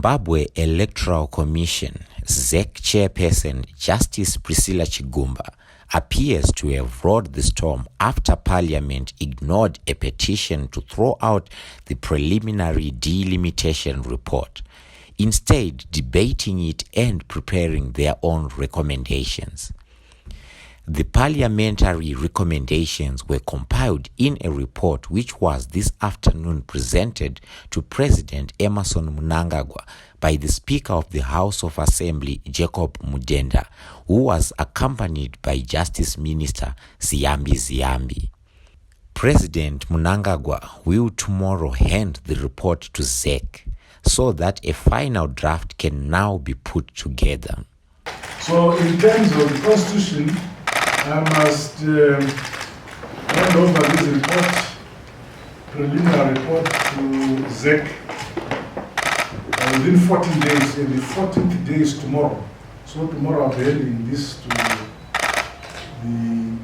Zimbabwe Electoral Commission ZEC chairperson Justice Priscilla Chigumba appears to have rode the storm after Parliament ignored a petition to throw out the preliminary delimitation report, instead debating it and preparing their own recommendations. The parliamentary recommendations were compiled in a report which was this afternoon presented to President Emmerson Mnangagwa by the Speaker of the House of Assembly, Jacob Mudenda, who was accompanied by Justice Minister Ziyambi. President Mnangagwa will tomorrow hand the report to ZEC so that a final draft can now be put together. So in terms of the Constitution, I must hand over this report, preliminary report, to ZEC within 14 days, and the 14th day is tomorrow. So tomorrow I'll be handing this to the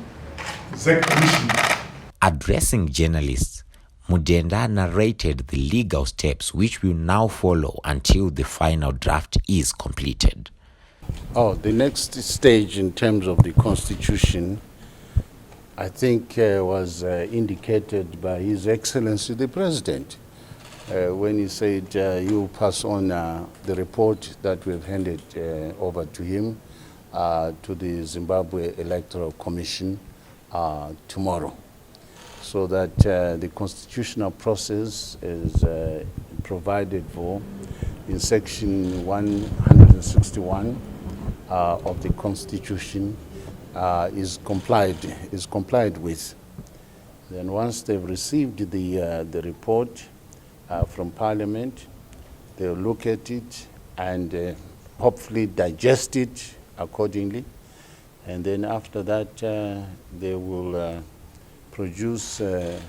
ZEC Commission. Addressing journalists, Mudenda narrated the legal steps which will now follow until the final draft is completed. The next stage in terms of the Constitution, I think was indicated by His Excellency the President when he said he will pass on the report that we have handed over to him to the Zimbabwe Electoral Commission tomorrow, so that the constitutional process is provided for in section 161 of the Constitution is complied with. Then once they've received the report from Parliament, they'll look at it and hopefully digest it accordingly. And then after that, they will produce a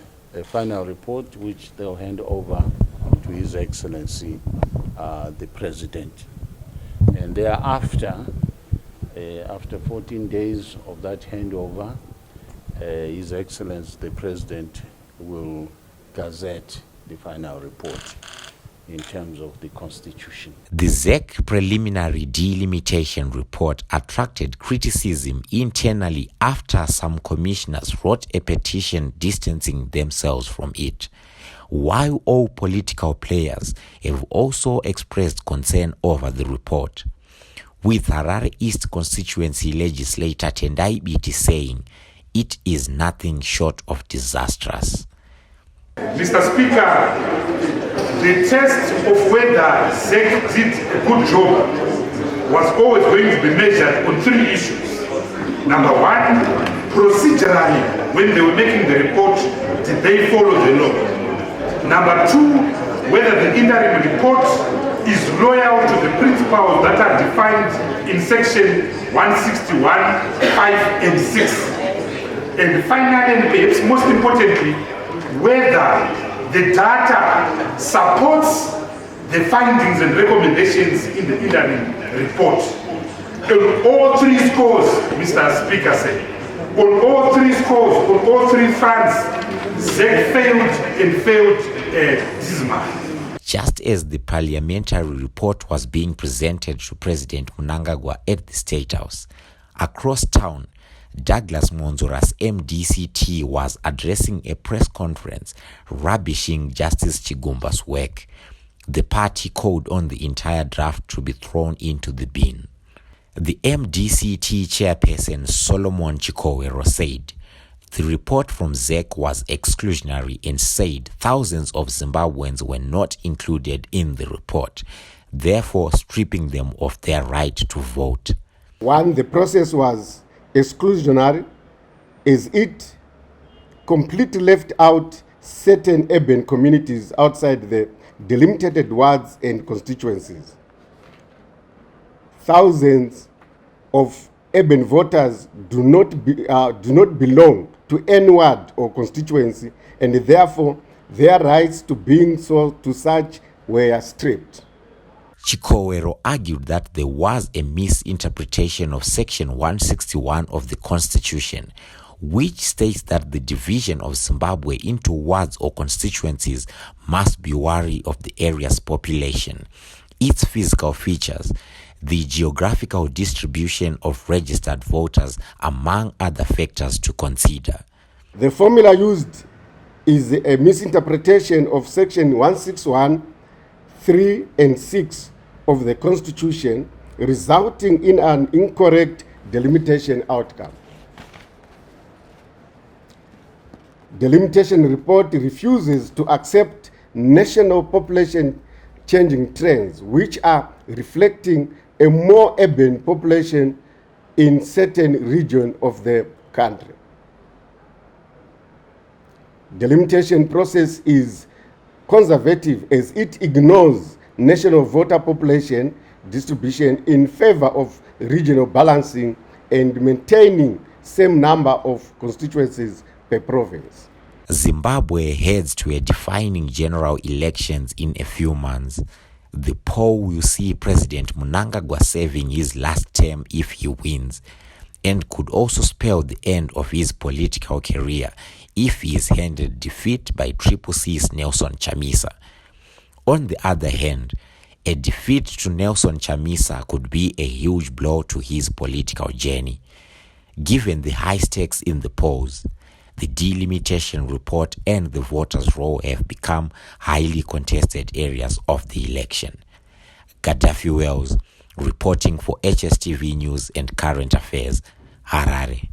final report which they'll hand over to His Excellency the President. And thereafter, after 14 days of that handover, His Excellency the President will gazette the final report in terms of the Constitution. The ZEC preliminary delimitation report attracted criticism internally after some commissioners wrote a petition distancing themselves from it, while all political players have also expressed concern over the report, with Harare East constituency legislator Tendai Biti saying it is nothing short of disastrous. Mr. Speaker, the test of whether ZEC did a good job was always going to be measured on three issues. Number one, procedurally, when they were making the report, did they follow the law? Number two, whether the interim report is loyal to the principles that are defined in section 161, 5 and 6. And finally, and perhaps most importantly, whether the data supports the findings and recommendations in the interim report. On all three scores, Mr. Speaker said, on all three scores, on all three fronts, ZEC failed dismally. Just as the parliamentary report was being presented to President Mnangagwa at the State House, across town, Douglas Mwonzora's MDCT was addressing a press conference rubbishing Justice Chigumba's work. The party called on the entire draft to be thrown into the bin. The MDCT chairperson Solomon Chikowero said the report from ZEC was exclusionary and said thousands of Zimbabweans were not included in the report, therefore stripping them of their right to vote. One, the process was exclusionary, as it completely left out certain urban communities outside the delimited wards and constituencies. Thousands of urban voters do not belong to any ward or constituency, and therefore their rights to being so to such were stripped. Chikowero argued that there was a misinterpretation of Section 161 of the Constitution, which states that the division of Zimbabwe into wards or constituencies must be wary of the area's population. its physical features, the geographical distribution of registered voters, among other factors to consider. The formula used is a misinterpretation of Section 161, 3 and 6 of the Constitution, resulting in an incorrect delimitation outcome. Delimitation report refuses to accept national population changing trends, which are reflecting a more urban population in certain regions of the country. Delimitation process is conservative as it ignores national voter population distribution in favor of regional balancing and maintaining same number of constituencies per province. Zimbabwe heads to a defining general elections in a few months. The poll will see President Mnangagwa serving his last term if he wins, and could also spell the end of his political career if he is handed defeat by CCC's Nelson Chamisa. On the other hand, a defeat to Nelson Chamisa could be a huge blow to his political journey. Given the high stakes in the polls, the delimitation report and the voters' roll have become highly contested areas of the election. Gaddafi Wells, reporting for HSTV News and Current Affairs, Harare.